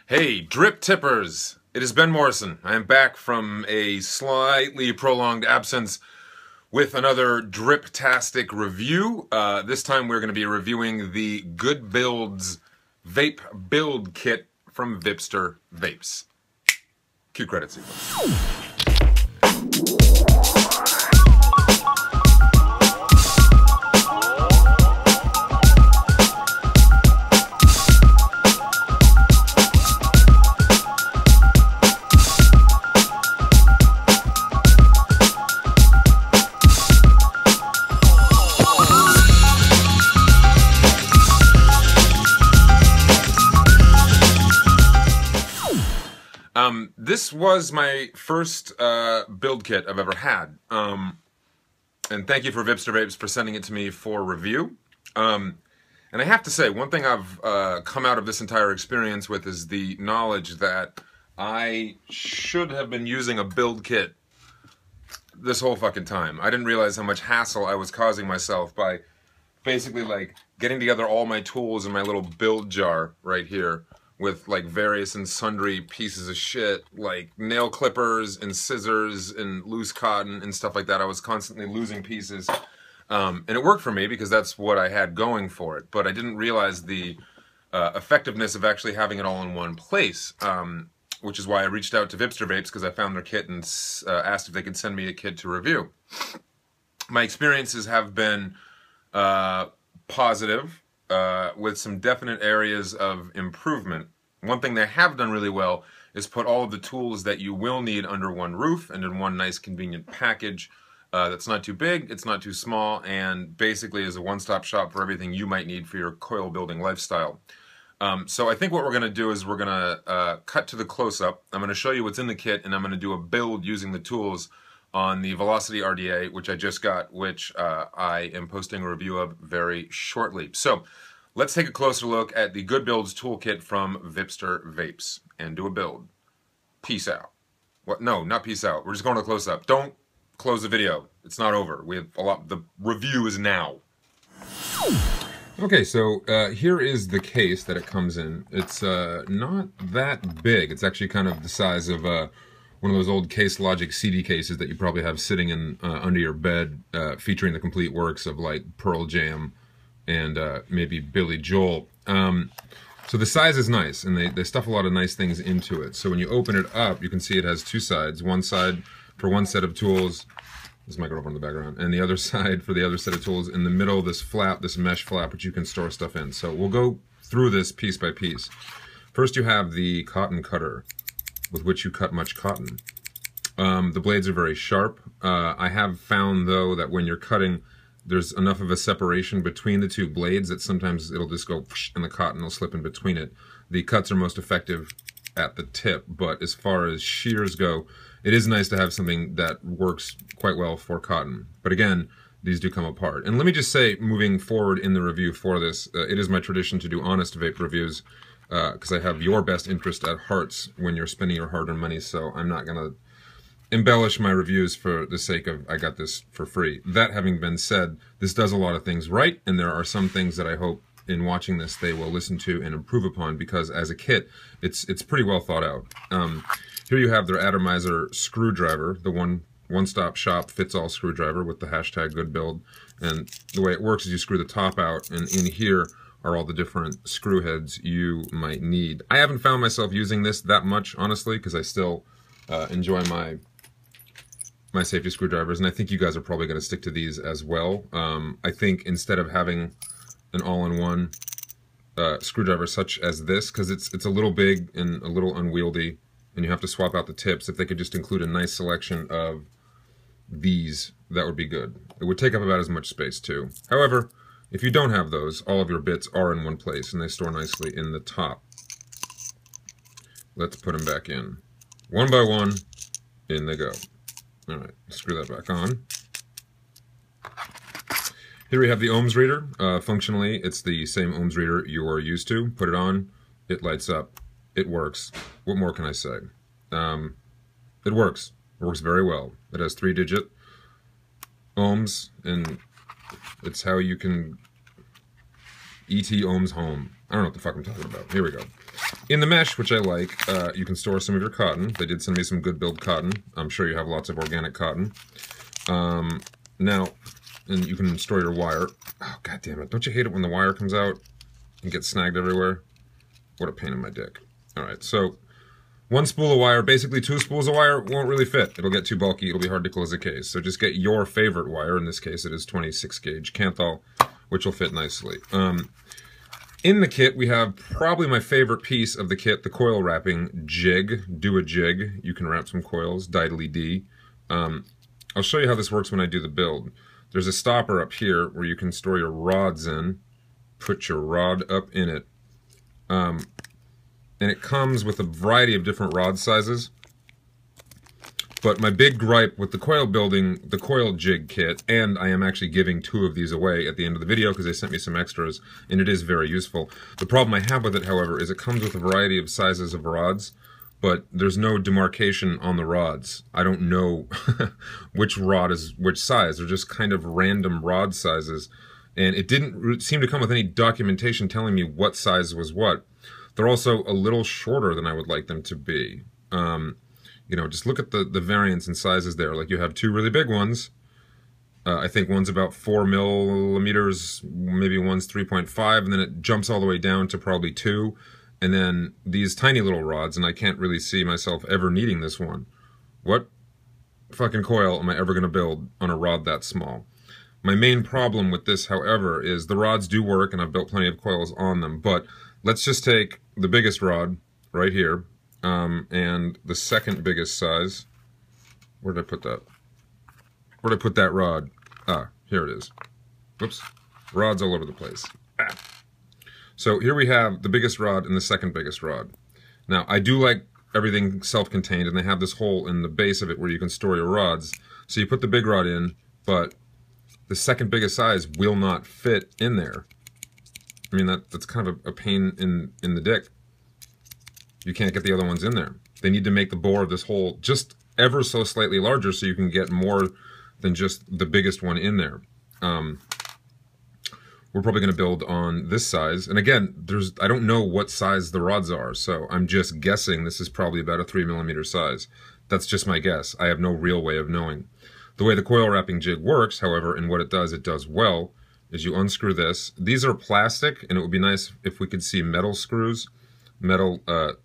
Hey, drip tippers! It is Ben Morrison. I am back from a slightly prolonged absence with another drip-tastic review. This time we're going to be reviewing the GOODBUILD's Vape Build Kit from Vipster Vapes. Cue credit sequence. This was my first build kit I've ever had, and thank you for Vipster Vapes for sending it to me for review. And I have to say, one thing I've come out of this entire experience with is the knowledge that I should have been using a build kit this whole fucking time. I didn't realize how much hassle I was causing myself by basically like getting together all my tools in my little build jar right here, with like various and sundry pieces of shit, like nail clippers and scissors and loose cotton and stuff like that. I was constantly losing pieces. And it worked for me because that's what I had going for it. But I didn't realize the effectiveness of actually having it all in one place, which is why I reached out to Vipster Vapes, because I found their kit and asked if they could send me a kit to review. My experiences have been positive, with some definite areas of improvement. One thing they have done really well is put all of the tools that you will need under one roof and in one nice convenient package that's not too big, it's not too small, and basically is a one-stop shop for everything you might need for your coil building lifestyle. So I think what we're going to do is we're going to cut to the close-up. I'm going to show you what's in the kit, and I'm going to do a build using the tools on the Velocity RDA, which I just got, which I am posting a review of very shortly. So let's take a closer look at the GOODBUILD's toolkit from Vipster Vapes and do a build. Peace out. What? No, not peace out. We're just going to close up. Don't close the video. It's not over. We have a lot. The review is now. Okay, so here is the case that it comes in. It's not that big. It's actually kind of the size of one of those old Case Logic CD cases that you probably have sitting in under your bed, featuring the complete works of like Pearl Jam and maybe Billy Joel. So the size is nice, and they stuff a lot of nice things into it. So when you open it up, you can see it has two sides. One side for one set of tools, this microphone in the background, and the other side for the other set of tools. In the middle, this flap, this mesh flap, which you can store stuff in. So we'll go through this piece by piece. First, you have the cotton cutter, with which you cut much cotton. The blades are very sharp. I have found, though, that when you're cutting, there's enough of a separation between the two blades that sometimes it'll just go whoosh, and the cotton will slip in between it. The cuts are most effective at the tip, but as far as shears go, it is nice to have something that works quite well for cotton. But again, these do come apart. And let me just say, moving forward in the review for this, it is my tradition to do honest vape reviews, because I have your best interest at heart when you're spending your hard-earned money, so I'm not going to embellish my reviews for the sake of I got this for free. That having been said, this does a lot of things right, and there are some things that I hope in watching this they will listen to and improve upon, because as a kit, it's pretty well thought out. Here you have their atomizer screwdriver, the one-stop shop fits-all screwdriver with the hashtag GOODBUILD, and the way it works is you screw the top out, and in here are all the different screw heads you might need. I haven't found myself using this that much, honestly, because I still enjoy my safety screwdrivers, and I think you guys are probably going to stick to these as well. I think instead of having an all-in-one screwdriver such as this, because it's a little big and a little unwieldy, and you have to swap out the tips, if they could just include a nice selection of these, that would be good. It would take up about as much space too. However, if you don't have those, all of your bits are in one place, and they store nicely in the top. Let's put them back in. One by one, in they go. Alright, screw that back on. Here we have the ohms reader. Functionally, it's the same ohms reader you are used to. Put it on, it lights up, it works. What more can I say? It works. It works very well. It has 3-digit ohms, and it's how you can ET ohms home. I don't know what the fuck I'm talking about. Here we go. In the mesh, which I like, you can store some of your cotton. They did send me some GOODBUILD cotton. I'm sure you have lots of organic cotton. Now, and you can store your wire. Oh, God damn it. Don't you hate it when the wire comes out and gets snagged everywhere? What a pain in my dick. All right, so one spool of wire, basically 2 spools of wire won't really fit. It'll get too bulky. It'll be hard to close the case. So just get your favorite wire. In this case, it is 26 gauge Kanthal, which will fit nicely. In the kit, we have probably my favorite piece of the kit, the coil wrapping jig. Do a jig. You can wrap some coils, diddly-dee. I'll show you how this works when I do the build. There's a stopper up here where you can store your rods in. Put your rod up in it. And it comes with a variety of different rod sizes. But my big gripe with the coil jig kit, and I am actually giving 2 of these away at the end of the video because they sent me some extras, and it is very useful. The problem I have with it, however, is it comes with a variety of sizes of rods, but there's no demarcation on the rods. I don't know which rod is which size. They're just kind of random rod sizes, and it didn't seem to come with any documentation telling me what size was what. They're also a little shorter than I would like them to be. You know, just look at the variance in sizes there. Like you have 2 really big ones. I think one's about 4 millimeters, maybe one's 3.5, and then it jumps all the way down to probably 2. And then these tiny little rods, and I can't really see myself ever needing this one. What fucking coil am I ever going to build on a rod that small? My main problem with this, however, is the rods do work, and I've built plenty of coils on them, but let's just take the biggest rod right here, and the second biggest size. Where did I put that? Where did I put that rod? Ah, here it is. Whoops. Rods all over the place. Ah. So here we have the biggest rod and the second biggest rod. Now, I do like everything self-contained, and they have this hole in the base of it where you can store your rods. So you put the big rod in, but the second biggest size will not fit in there. I mean, that's kind of a pain in the dick. You can't get the other ones in there. They need to make the bore of this hole just ever so slightly larger so you can get more than just the biggest one in there. We're probably going to build on this size. And again, I don't know what size the rods are, so I'm just guessing this is probably about a 3 millimeter size. That's just my guess. I have no real way of knowing. The way the coil wrapping jig works, however, and what it does well, is you unscrew this. These are plastic, and it would be nice if we could see metal screws, metal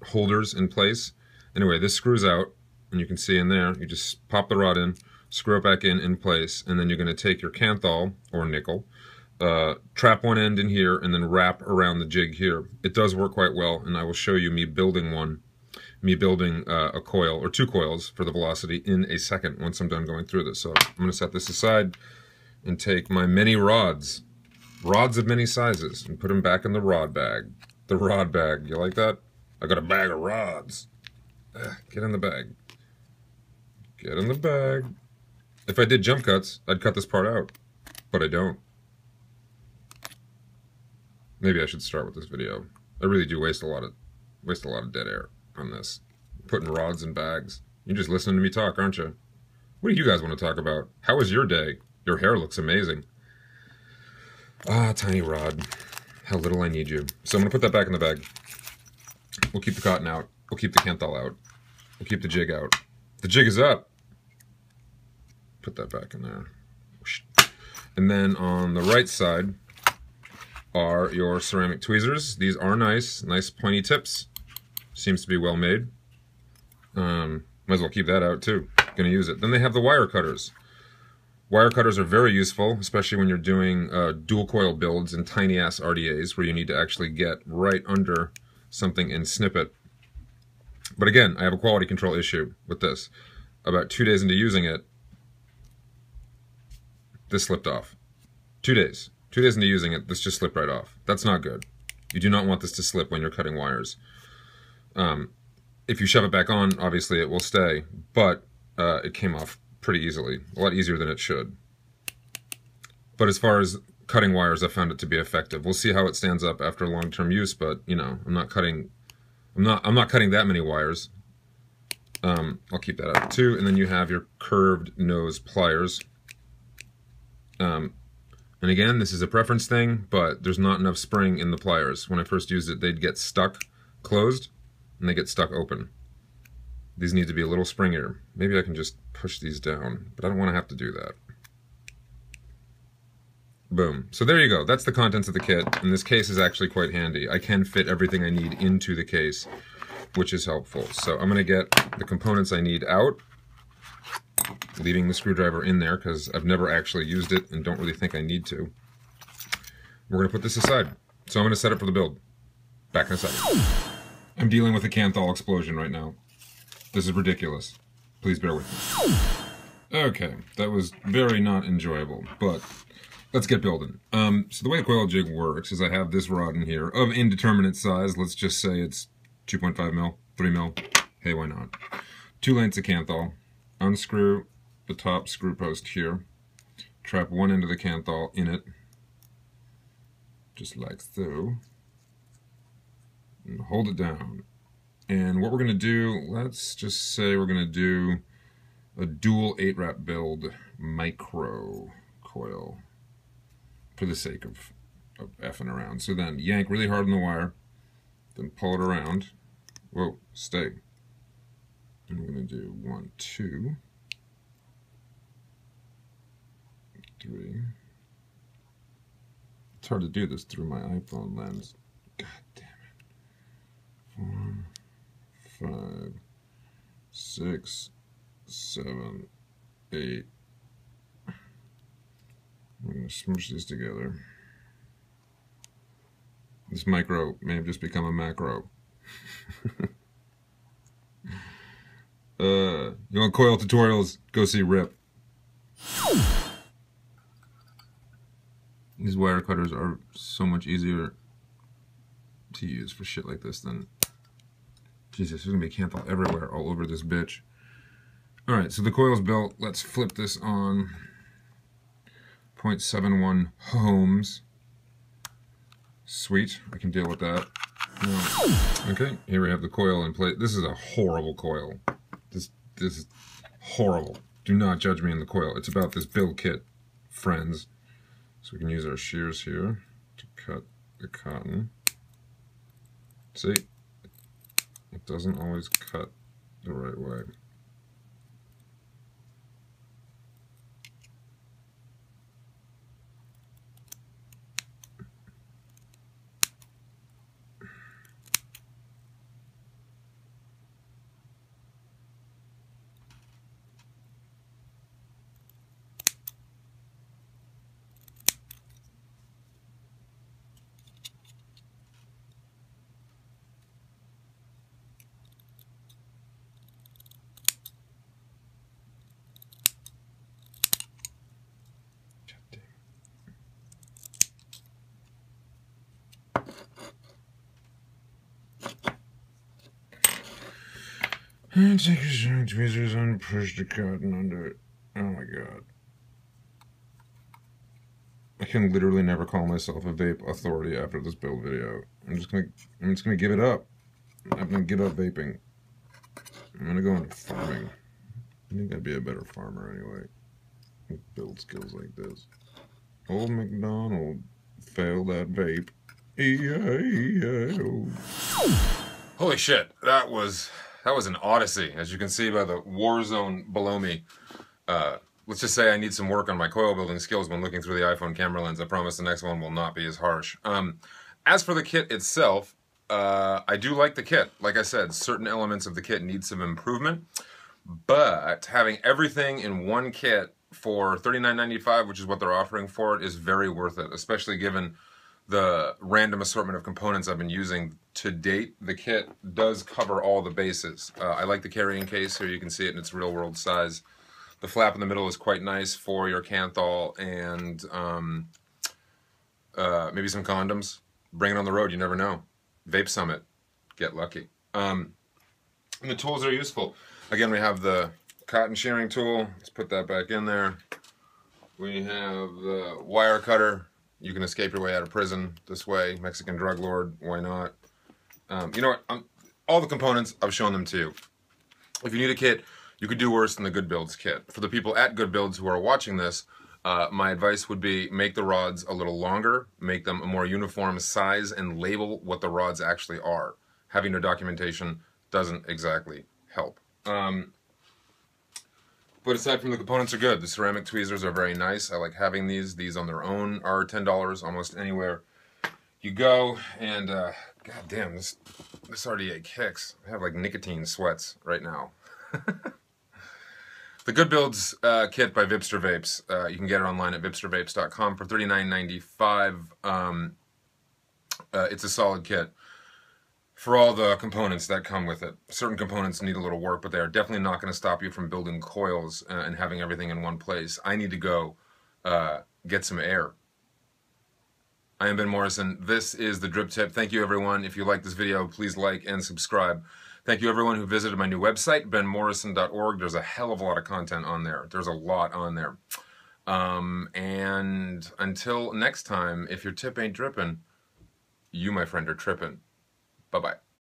holders in place. Anyway, this screws out, and you can see in there, you just pop the rod in, screw it back in place, and then you're going to take your Kanthal, or nickel, trap one end in here, and then wrap around the jig here. It does work quite well, and I will show you me building a coil, or 2 coils for the velocity in a second once I'm done going through this. So I'm going to set this aside and take my many rods of many sizes, and put them back in the rod bag. The rod bag, you like that? I got a bag of rods. Get in the bag. Get in the bag. If I did jump cuts, I'd cut this part out, but I don't. Maybe I should start with this video. I really do waste a lot of dead air on this. Putting rods in bags. You're just listening to me talk, aren't you? What do you guys want to talk about? How was your day? Your hair looks amazing. Ah, tiny rod. How little I need you. So I'm going to put that back in the bag. We'll keep the cotton out. We'll keep the Kanthal out. We'll keep the jig out. The jig is up. Put that back in there. And then on the right side are your ceramic tweezers. These are nice pointy tips. Seems to be well made. Might as well keep that out too. Gonna use it. Then they have the wire cutters. Wire cutters are very useful, especially when you're doing dual coil builds in tiny ass RDAs where you need to actually get right under something and snip it. But again, I have a quality control issue with this. About 2 days into using it, this slipped off. 2 days. 2 days into using it, this just slipped right off. That's not good. You do not want this to slip when you're cutting wires. If you shove it back on, obviously it will stay, but it came off pretty easily. A lot easier than it should. But as far as cutting wires, I found it to be effective. We'll see how it stands up after long-term use, but you know, I'm not cutting that many wires. I'll keep that out too. And then you have your curved nose pliers. And again, this is a preference thing, but there's not enough spring in the pliers. When I first used it, they'd get stuck closed and they get stuck open. These need to be a little springier. Maybe I can just push these down, but I don't want to have to do that. Boom. So there you go. That's the contents of the kit, and this case is actually quite handy. I can fit everything I need into the case, which is helpful. So I'm going to get the components I need out, leaving the screwdriver in there because I've never actually used it and don't really think I need to. We're going to put this aside. So I'm going to set it for the build. Back in a second. I'm dealing with a Kanthal explosion right now. This is ridiculous. Please bear with me. Okay, that was very not enjoyable, but let's get building. So the way the coil jig works is I have this rod in here of indeterminate size. Let's just say it's 2.5 mil, 3 mil. Hey, why not? 2 lengths of Kanthal. Unscrew the top screw post here. Trap one end of the Kanthal in it, just like so. And hold it down. And what we're going to do, let's just say we're going to do a dual 8-wrap build micro coil for the sake of effing around. So then yank really hard on the wire, then pull it around. Whoa, stay. And we're going to do 1, 2, 3. It's hard to do this through my iPhone lens. God damn it. 4, 5, 6, 7, 8. I'm going to smush these together. This micro may have just become a macro. You want coil tutorials? Go see Rip. These wire cutters are so much easier to use for shit like this than... Jesus, there's gonna be Kanthal everywhere, all over this bitch. Alright, so the coil's built. Let's flip this on. 0.71 ohms. Sweet, I can deal with that. Okay, here we have the coil in place. This is a horrible coil. This is horrible. Do not judge me on the coil. It's about this build kit, friends. So we can use our shears here to cut the cotton. See? It doesn't always cut the right way. And take your strong tweezers and push the cotton under it. Oh my god. I can literally never call myself a vape authority after this build video. I'm just gonna give it up. I'm gonna give up vaping. I'm gonna go into farming. I think I'd be a better farmer anyway. With build skills like this. Old MacDonald failed at vape. E-I-E-I-O. Holy shit, that was an odyssey, as you can see by the war zone below me. Let's just say I need some work on my coil building skills when looking through the iPhone camera lens. I promise the next one will not be as harsh. As for the kit itself, I do like the kit. Like I said, certain elements of the kit need some improvement, but having everything in one kit for $39.95, which is what they're offering for it, is very worth it, especially given the random assortment of components I've been using to date. The kit does cover all the bases. I like the carrying case here. You can see it in its real world size. The flap in the middle is quite nice for your Kanthal and maybe some condoms. Bring it on the road, you never know. Vape Summit, get lucky. And the tools are useful. Again, we have the cotton shearing tool. Let's put that back in there. We have the wire cutter. You can escape your way out of prison this way. Mexican drug lord, why not? You know what? All the components, I've shown them to you. If you need a kit, you could do worse than the GOODBUILD's kit. For the people at GOODBUILD's who are watching this, my advice would be make the rods a little longer, make them a more uniform size, and label what the rods actually are. having no documentation doesn't exactly help. But aside from the components are good. The ceramic tweezers are very nice. I like having these. These on their own are $10 almost anywhere you go. And god damn, this RDA kicks. I have like nicotine sweats right now. The GOODBUILD's kit by Vipster Vapes. You can get it online at vipstervapes.com for $39.95. It's a solid kit for all the components that come with it. Certain components need a little work, but they are definitely not going to stop you from building coils and having everything in one place. I need to go get some air. I am Ben Morrison. This is the Drip Tip. Thank you, everyone. If you like this video, please like and subscribe. Thank you, everyone who visited my new website, benmorrison.org. There's a hell of a lot of content on there. There's a lot on there. And until next time, if your tip ain't dripping, you, my friend, are tripping. Bye-bye.